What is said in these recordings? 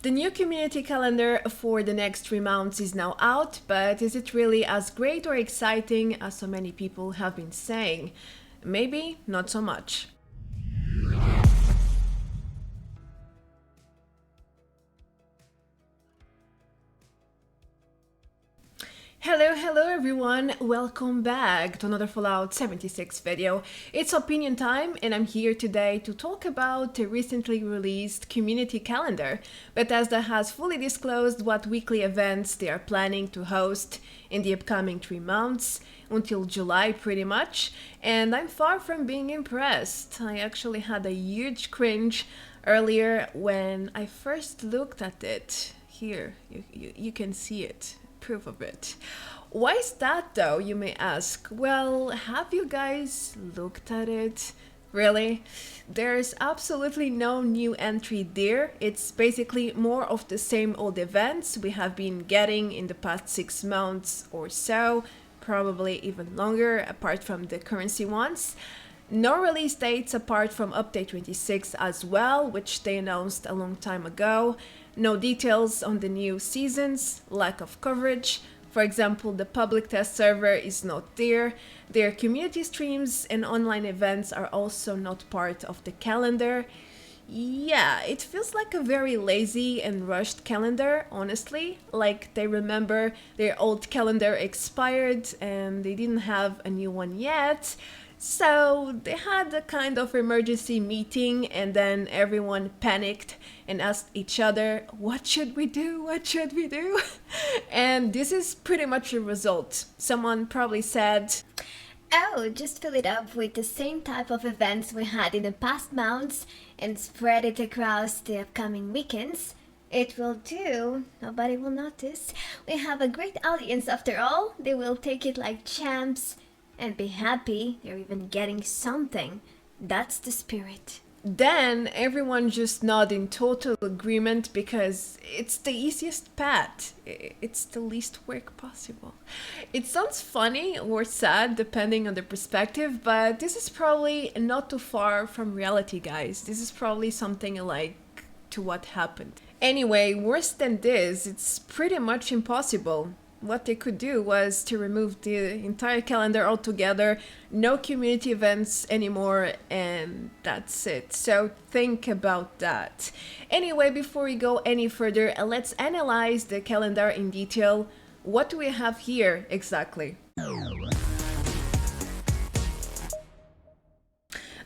The new community calendar for the next 3 months is now out, but is it really as great or exciting as so many people have been saying? Maybe not so much. Hello everyone, welcome back to another Fallout 76 video. It's opinion time and I'm here today to talk about the recently released community calendar. Bethesda has fully disclosed what weekly events they are planning to host in the upcoming 3 months, until July pretty much, and I'm far from being impressed. I actually had a huge cringe earlier when I first looked at it. Here, you can see it. Proof of it. Why is that though, you may ask? Well, have you guys looked at it? Really? There's absolutely no new entry there. It's basically more of the same old events we have been getting in the past 6 months or so, probably even longer apart from the currency ones. No release dates apart from Update 26 as well, which they announced a long time ago. No details on the new seasons, lack of coverage. For example, the public test server is not there. Their community streams and online events are also not part of the calendar. Yeah, it feels like a very lazy and rushed calendar, honestly. Like they remember their old calendar expired and they didn't have a new one yet. So they had a kind of emergency meeting and then everyone panicked and asked each other, what should we do? What should we do? And this is pretty much the result. Someone probably said, oh, just fill it up with the same type of events we had in the past months and spread it across the upcoming weekends. It will do. Nobody will notice. We have a great audience after all. They will take it like champs and be happy they're even getting something. That's the spirit. Then everyone just nodded in total agreement because it's the easiest path. It's the least work possible. It sounds funny or sad depending on the perspective, but this is probably not too far from reality, guys. This is probably something like to what happened. Anyway, worse than this, it's pretty much impossible. What they could do was to remove the entire calendar altogether, no community events anymore, and that's it. So think about that. Anyway, before we go any further, let's analyze the calendar in detail. What do we have here exactly?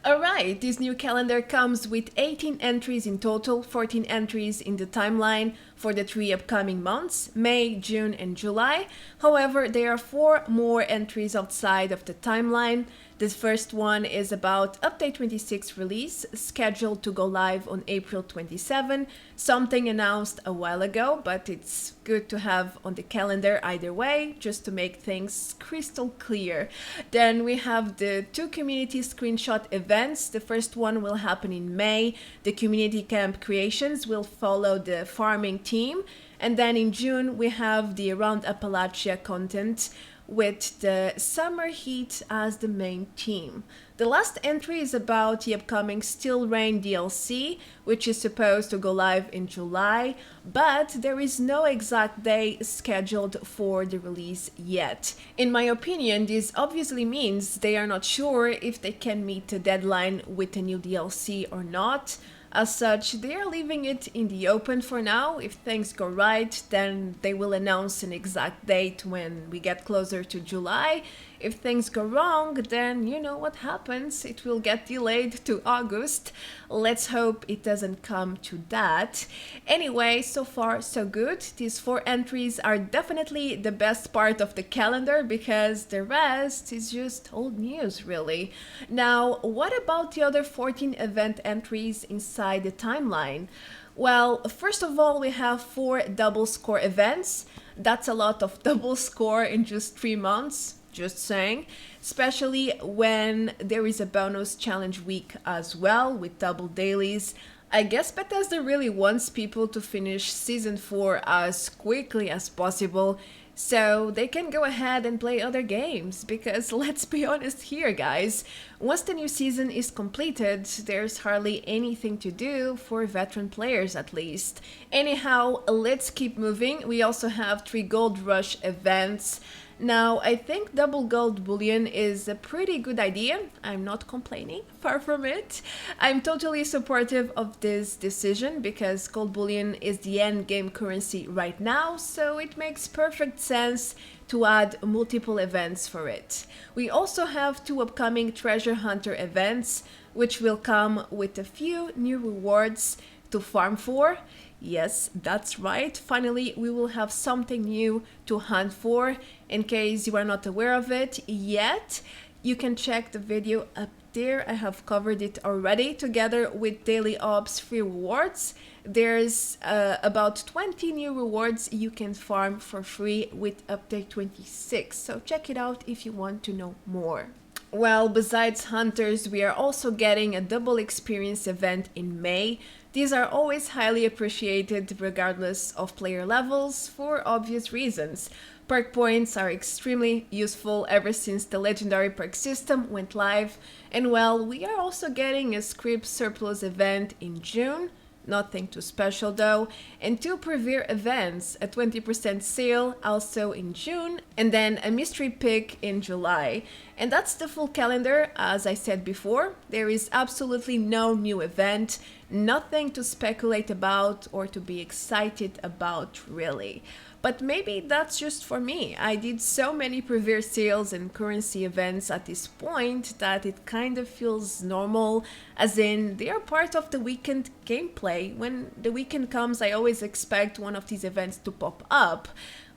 Alright, this new calendar comes with 18 entries in total, 14 entries in the timeline for the 3 upcoming months, May, June and July. However, there are 4 more entries outside of the timeline. The first one is about Update 26 release, scheduled to go live on April 27, something announced a while ago, but it's good to have on the calendar either way, just to make things crystal clear. Then we have the 2 community screenshot events. The first one will happen in May. The community camp creations will follow the farming team. And then in June, we have the Around Appalachia content with the summer heat as the main theme. The last entry is about the upcoming Steel Rain DLC, which is supposed to go live in July, but there is no exact day scheduled for the release yet. In my opinion, this obviously means they are not sure if they can meet the deadline with the new DLC or not. As such, they are leaving it in the open for now. If things go right, then they will announce an exact date when we get closer to July. If things go wrong, then you know what happens. It will get delayed to August. Let's hope it doesn't come to that. Anyway, so far so good. These 4 entries are definitely the best part of the calendar because the rest is just old news, really. Now, what about the other 14 event entries inside the timeline? Well, first of all, we have 4 double score events. That's a lot of double score in just 3 months. Just saying, especially when there is a bonus challenge week as well with double dailies. I guess Bethesda really wants people to finish season 4 as quickly as possible so they can go ahead and play other games, because let's be honest here, guys, once the new season is completed, there's hardly anything to do for veteran players, at least. Anyhow, let's keep moving. We also have 3 Gold Rush events. Now, I think double gold bullion is a pretty good idea. I'm not complaining, far from it. I'm totally supportive of this decision because gold bullion is the end game currency right now, so it makes perfect sense to add multiple events for it. We also have 2 upcoming treasure hunter events, which will come with a few new rewards to farm for. Yes, that's right. Finally, we will have something new to hunt for. In case you are not aware of it yet, you can check the video up there. I have covered it already, together with daily ops free rewards. There's about 20 new rewards you can farm for free with update 26. So check it out if you want to know more. Well, besides hunters, we are also getting a double experience event in May. These are always highly appreciated regardless of player levels for obvious reasons. Perk points are extremely useful ever since the legendary perk system went live, and well, we are also getting a script surplus event in June. Nothing too special though, and 2 Prevere events, a 20% sale also in June, and then a mystery pick in July. And that's the full calendar. As I said before, there is absolutely no new event, nothing to speculate about or to be excited about really. But maybe that's just for me. I did so many Prevere sales and currency events at this point that it kind of feels normal, as in they are part of the weekend gameplay. When the weekend comes, I always expect one of these events to pop up.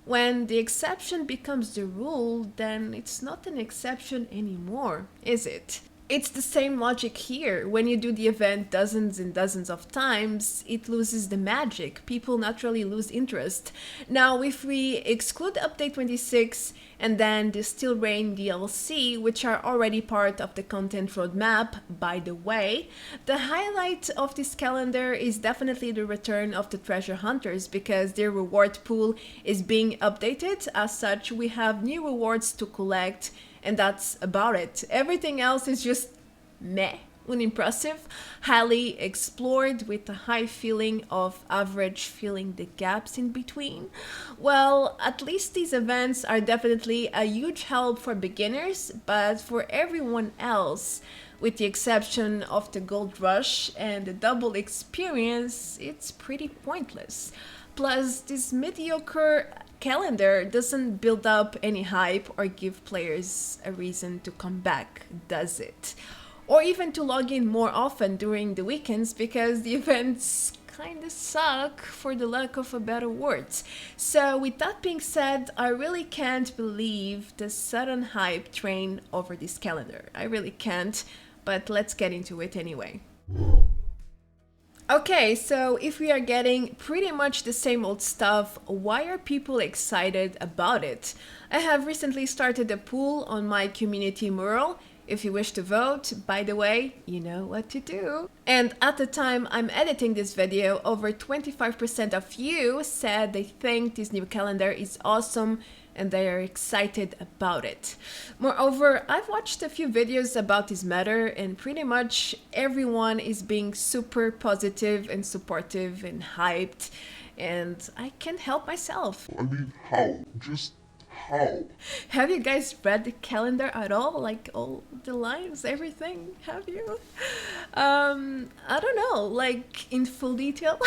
When the exception becomes the rule, then it's not an exception anymore, is it? It's the same logic here. When you do the event dozens and dozens of times, it loses the magic. People naturally lose interest. Now, if we exclude Update 26 and then the Steel Rain DLC, which are already part of the content roadmap, by the way, the highlight of this calendar is definitely the return of the treasure hunters, because their reward pool is being updated. As such, we have new rewards to collect, and that's about it. Everything else is just meh, unimpressive, highly explored with a high feeling of average filling the gaps in between. Well, at least these events are definitely a huge help for beginners, but for everyone else, with the exception of the Gold Rush and the double experience, it's pretty pointless. Plus, this mediocre calendar doesn't build up any hype or give players a reason to come back, does it? Or even to log in more often during the weekends, because the events kinda suck, for the lack of a better words. So with that being said, I really can't believe the sudden hype train over this calendar. I really can't, but let's get into it anyway. Okay, so if we are getting pretty much the same old stuff, why are people excited about it? I have recently started a poll on my community mural. If you wish to vote, by the way, you know what to do. And at the time I'm editing this video, over 25% of you said they think this new calendar is awesome and they are excited about it. Moreover, I've watched a few videos about this matter, and pretty much everyone is being super positive and supportive and hyped, and I can't help myself. I mean, how? Just how? Have you guys read the calendar at all? Like all the lines, everything? Have you? I don't know, like in full detail?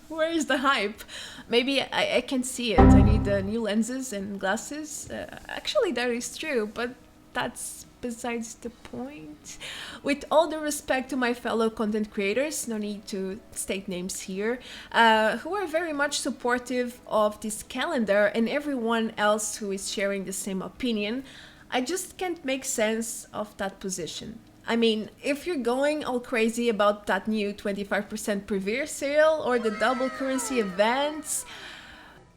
Where is the hype? Maybe I can see it. I need new lenses and glasses. Actually, that is true, but that's besides the point. With all due respect to my fellow content creators, no need to state names here, who are very much supportive of this calendar, and everyone else who is sharing the same opinion, I just can't make sense of that position. I mean, if you're going all crazy about that new 25% Prevere sale or the double currency events,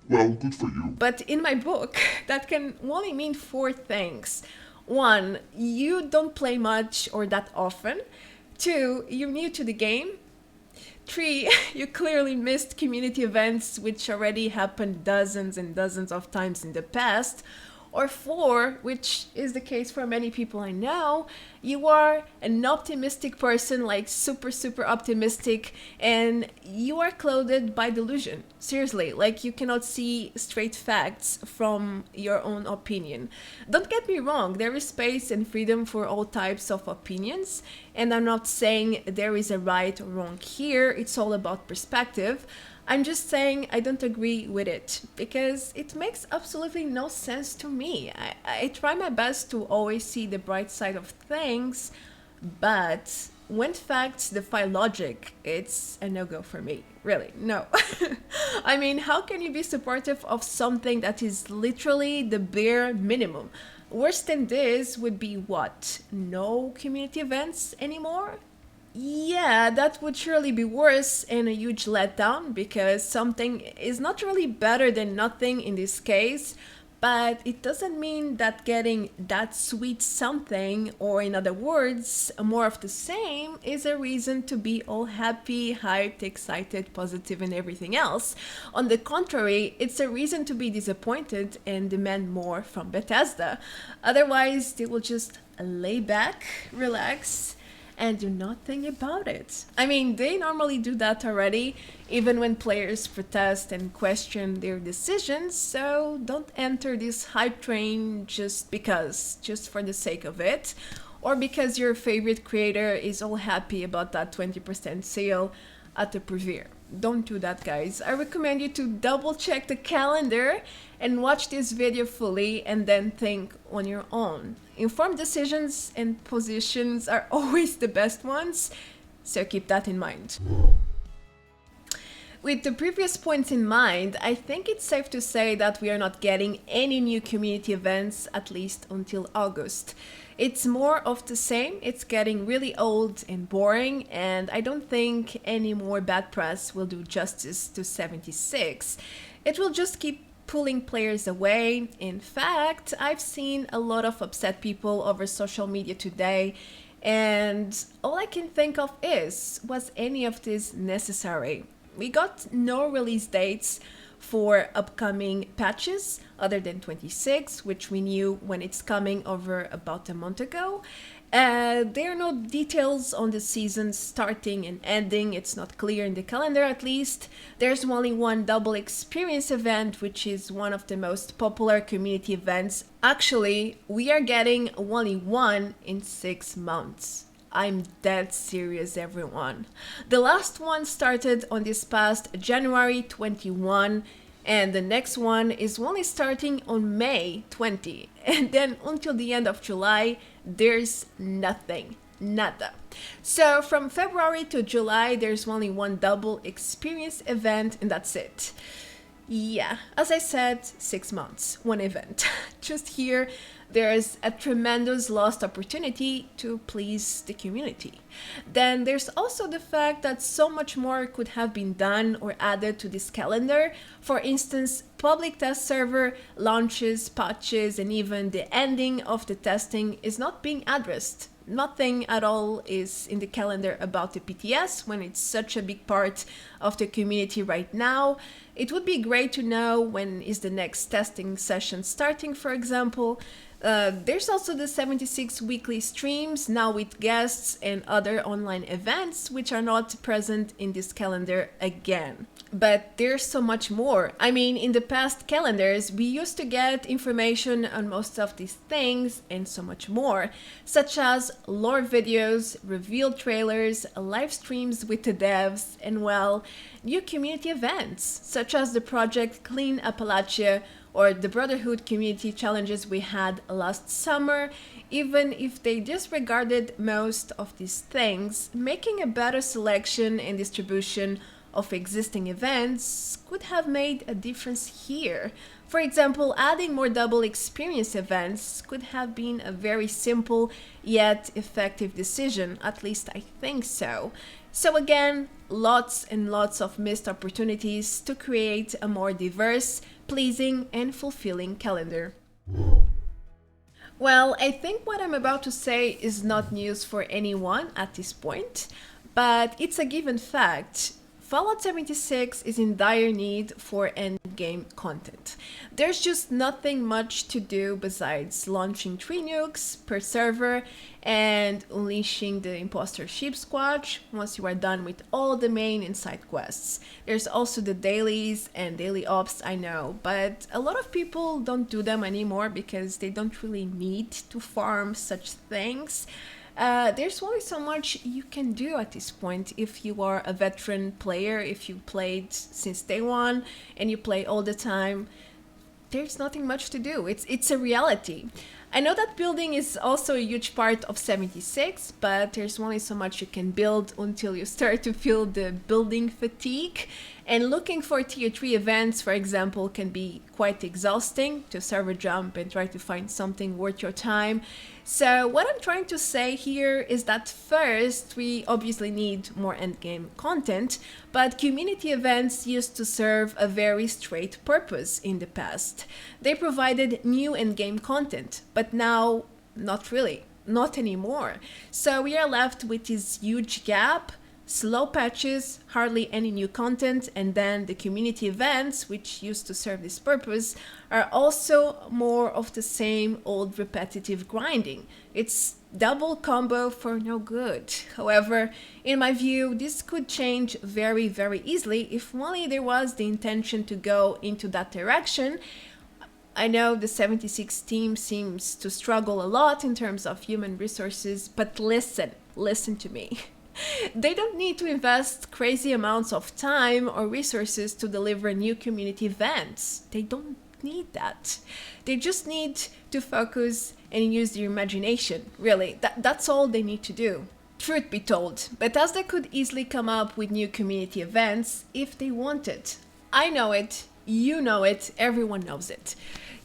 Well, good for you. but in my book, that can only mean 4 things. 1, you don't play much or that often. 2, you're new to the game. 3, you clearly missed community events which already happened dozens and dozens of times in the past. Or 4, which is the case for many people I know, you are an optimistic person, like super, super optimistic, and you are clothed by delusion. Seriously, like you cannot see straight facts from your own opinion. Don't get me wrong, there is space and freedom for all types of opinions, and I'm not saying there is a right or wrong here, it's all about perspective. I'm just saying I don't agree with it because it makes absolutely no sense to me. I try my best to always see the bright side of things, but when facts defy logic, it's a no-go for me. Really, no. I mean, how can you be supportive of something that is literally the bare minimum? Worse than this would be what? No community events anymore? Yeah, that would surely be worse and a huge letdown because something is not really better than nothing in this case, but it doesn't mean that getting that sweet something, or in other words, more of the same, is a reason to be all happy, hyped, excited, positive, and everything else. On the contrary, it's a reason to be disappointed and demand more from Bethesda. Otherwise, they will just lay back, relax, and do nothing about it. I mean, they normally do that already, even when players protest and question their decisions, so don't enter this hype train just because, just for the sake of it, or because your favorite creator is all happy about that 20% sale at the Preview. Don't do that, guys. I recommend you to double check the calendar and watch this video fully and then think on your own. Informed decisions and positions are always the best ones, so keep that in mind. With the previous points in mind, I think it's safe to say that we are not getting any new community events, at least until August. It's more of the same, it's getting really old and boring, and I don't think any more bad press will do justice to 76. It will just keep pulling players away. In fact, I've seen a lot of upset people over social media today, and all I can think of is, was any of this necessary? We got no release dates for upcoming patches other than 26, which we knew when it's coming over about a month ago. There are no details on the season starting and ending. It's not clear in the calendar, at least. There's only one double experience event, which is one of the most popular community events. Actually, we are getting only one in 6 months. I'm dead serious, everyone. The last one started on this past January 21, and the next one is only starting on May 20. And then until the end of July, there's nothing. Nada. So from February to July, there's only one double experience event, and that's it. Yeah, as I said, 6 months, one event. Just here, there's a tremendous lost opportunity to please the community. Then there's also the fact that so much more could have been done or added to this calendar. For instance, public test server launches, patches, and even the ending of the testing is not being addressed. Nothing at all is in the calendar about the PTS when it's such a big part of the community right now. It would be great to know when is the next testing session starting, for example. There's also the 76 weekly streams, now with guests and other online events, which are not present in this calendar again. But there's so much more. I mean, in the past calendars, we used to get information on most of these things and so much more, such as lore videos, reveal trailers, live streams with the devs, and well, new community events, such as the project Clean Appalachia or the Brotherhood community challenges we had last summer. Even if they disregarded most of these things, making a better selection and distribution of existing events could have made a difference here. For example, adding more double experience events could have been a very simple yet effective decision, at least I think so. So again, lots and lots of missed opportunities to create a more diverse, pleasing, and fulfilling calendar. Well, I think what I'm about to say is not news for anyone at this point, but it's a given fact. Fallout 76 is in dire need for endgame content. There's just nothing much to do besides launching 3 nukes per server and unleashing the imposter sheep squatch once you are done with all the main and side quests. There's also the dailies and daily ops, I know, but a lot of people don't do them anymore because they don't really need to farm such things. There's only so much you can do at this point if you are a veteran player, if you played since day one and you play all the time. There's nothing much to do. It's a reality. I know that building is also a huge part of 76, but there's only so much you can build until you start to feel the building fatigue. And looking for tier 3 events, for example, can be quite exhausting to server jump and try to find something worth your time. So what I'm trying to say here is that first, we obviously need more endgame content, but community events used to serve a very straight purpose in the past. They provided new endgame content, but now not really, not anymore. So we are left with this huge gap, slow patches, hardly any new content, and then the community events, which used to serve this purpose, are also more of the same old repetitive grinding. It's double combo for no good. However, in my view, this could change very, very easily if only there was the intention to go into that direction. I know the 76 team seems to struggle a lot in terms of human resources, but listen to me. They don't need to invest crazy amounts of time or resources to deliver new community events. They don't need that. They just need to focus and use their imagination. Really, that's all they need to do. Truth be told, Bethesda could easily come up with new community events if they wanted. I know it, you know it, everyone knows it.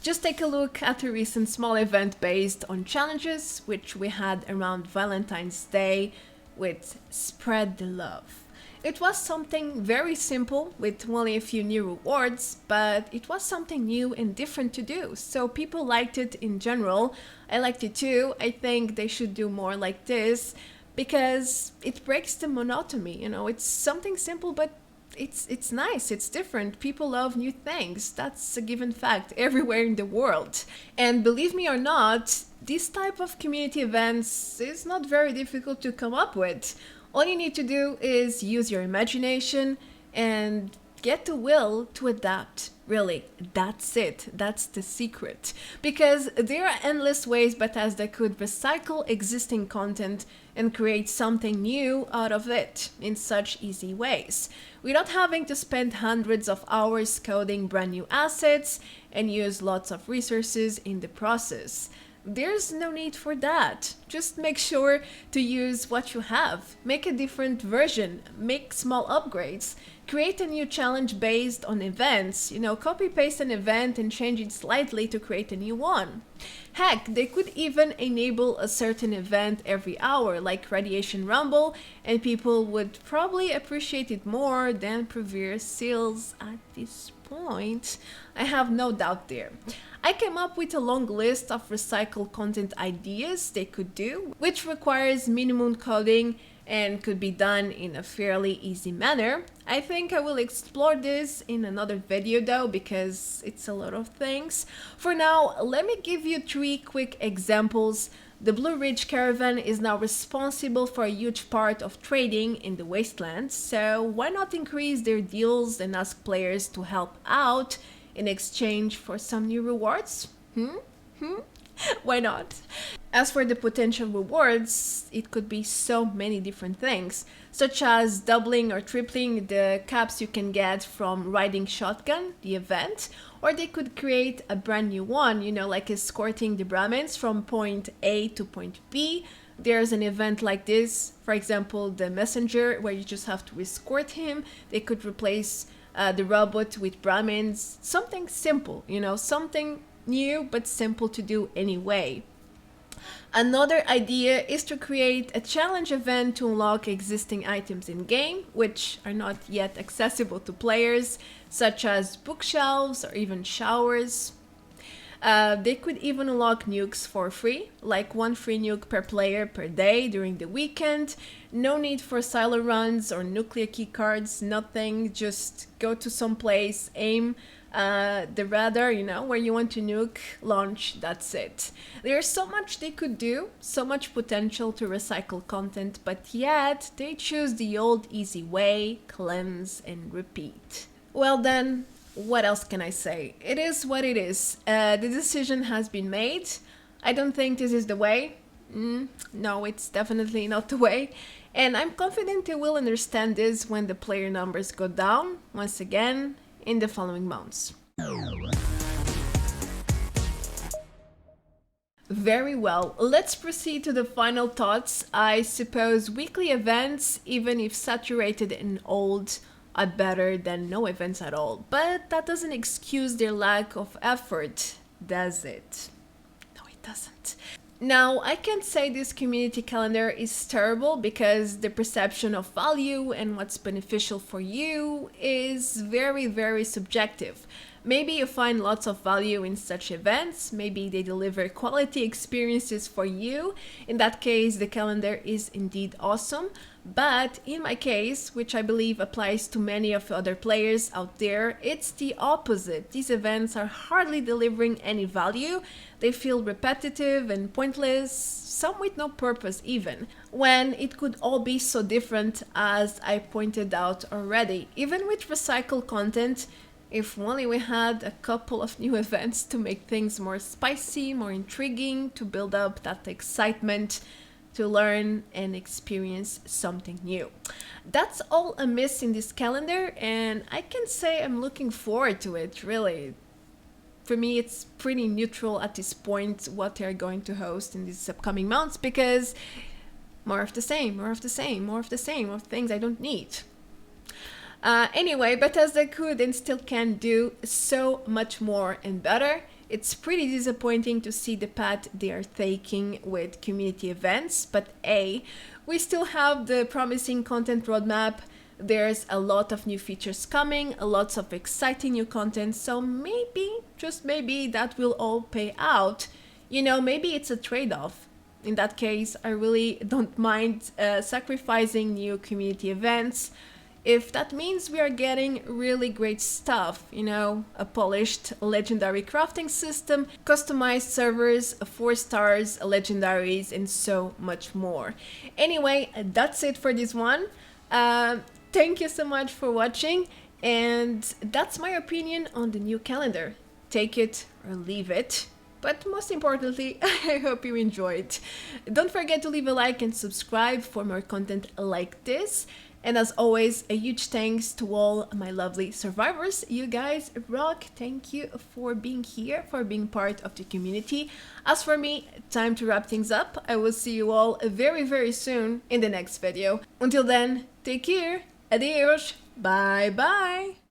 Just take a look at a recent small event based on challenges, which we had around Valentine's Day, with Spread the Love. It was something very simple with only a few new rewards, but it was something new and different to do, so people liked it in general. I liked it too. I think they should do more like this because it breaks the monotony, it's something simple, but it's nice, it's different. People love new things. That's a given fact everywhere in the world. And believe me or not, this type of community events is not very difficult to come up with. All you need to do is use your imagination and get the will to adapt. Really, that's it. That's the secret. Because there are endless ways Bethesda could recycle existing content and create something new out of it in such easy ways, without having to spend hundreds of hours coding brand new assets and use lots of resources in the process. There's no need for that. Just make sure to use what you have. Make a different version. Make small upgrades. Create a new challenge based on events. Copy paste an event and change it slightly to create a new one. Heck, they could even enable a certain event every hour, like Radiation Rumble, and people would probably appreciate it more than previous seals at this point. I have no doubt there. I came up with a long list of recycled content ideas they could do, which requires minimum coding and could be done in a fairly easy manner. I think I will explore this in another video though, because it's a lot of things. For now, let me give you 3 quick examples. The Blue Ridge Caravan is now responsible for a huge part of trading in the Wastelands, so why not increase their deals and ask players to help out in exchange for some new rewards? Why not? As for the potential rewards, it could be so many different things, such as doubling or tripling the caps you can get from riding shotgun, the event, or they could create a brand new one, like escorting the Brahmins from point A to point B. There's an event like this, for example, the messenger, where you just have to escort him. They could replace the robot with Brahmins. Something simple, something new but simple to do anyway. Another idea is to create a challenge event to unlock existing items in game, which are not yet accessible to players, such as bookshelves or even showers. They could even unlock nukes for free, like 1 free nuke per player per day during the weekend. No need for silo runs or nuclear key cards, nothing. Just go to some place, aim the radar, you know, where you want to nuke, launch, that's it. There's so much they could do, so much potential to recycle content, but yet they choose the old easy way, cleanse and repeat. Well then, what else can I say? It is what it is. The decision has been made. I don't think this is the way. No, it's definitely not the way. And I'm confident they will understand this when the player numbers go down, once again, in the following months. Very well, let's proceed to the final thoughts. I suppose weekly events, even if saturated and old, are better than no events at all. But that doesn't excuse their lack of effort, does it? No, it doesn't. Now, I can't say this community calendar is terrible because the perception of value and what's beneficial for you is very, very subjective. Maybe you find lots of value in such events, maybe they deliver quality experiences for you. In that case, the calendar is indeed awesome. But in my case, which I believe applies to many of the other players out there, it's the opposite. These events are hardly delivering any value. They feel repetitive and pointless, some with no purpose even, when it could all be so different, as I pointed out already. Even with recycled content, if only we had a couple of new events to make things more spicy, more intriguing, to build up that excitement, to learn and experience something new. That's all amiss in this calendar, and I can say I'm looking forward to it, really. For me, it's pretty neutral at this point what they're going to host in these upcoming months, because more of the same, more of the same, more of the same, of things I don't need. Anyway, Bethesda could and still can do so much more and better. It's pretty disappointing to see the path they are taking with community events, but we still have the promising content roadmap. There's a lot of new features coming, lots of exciting new content, so maybe, just maybe, that will all pay out. You know, maybe it's a trade-off. In that case, I really don't mind sacrificing new community events if that means we are getting really great stuff, you know, a polished legendary crafting system, customized servers, 4 stars, legendaries, and so much more. Anyway, that's it for this one. Thank you so much for watching, and that's my opinion on the new calendar. Take it or leave it. But most importantly, I hope you enjoyed. Don't forget to leave a like and subscribe for more content like this. And as always, a huge thanks to all my lovely survivors. You guys rock. Thank you for being here, for being part of the community. As for me, time to wrap things up. I will see you all very, very soon in the next video. Until then, take care. Adios. Bye bye.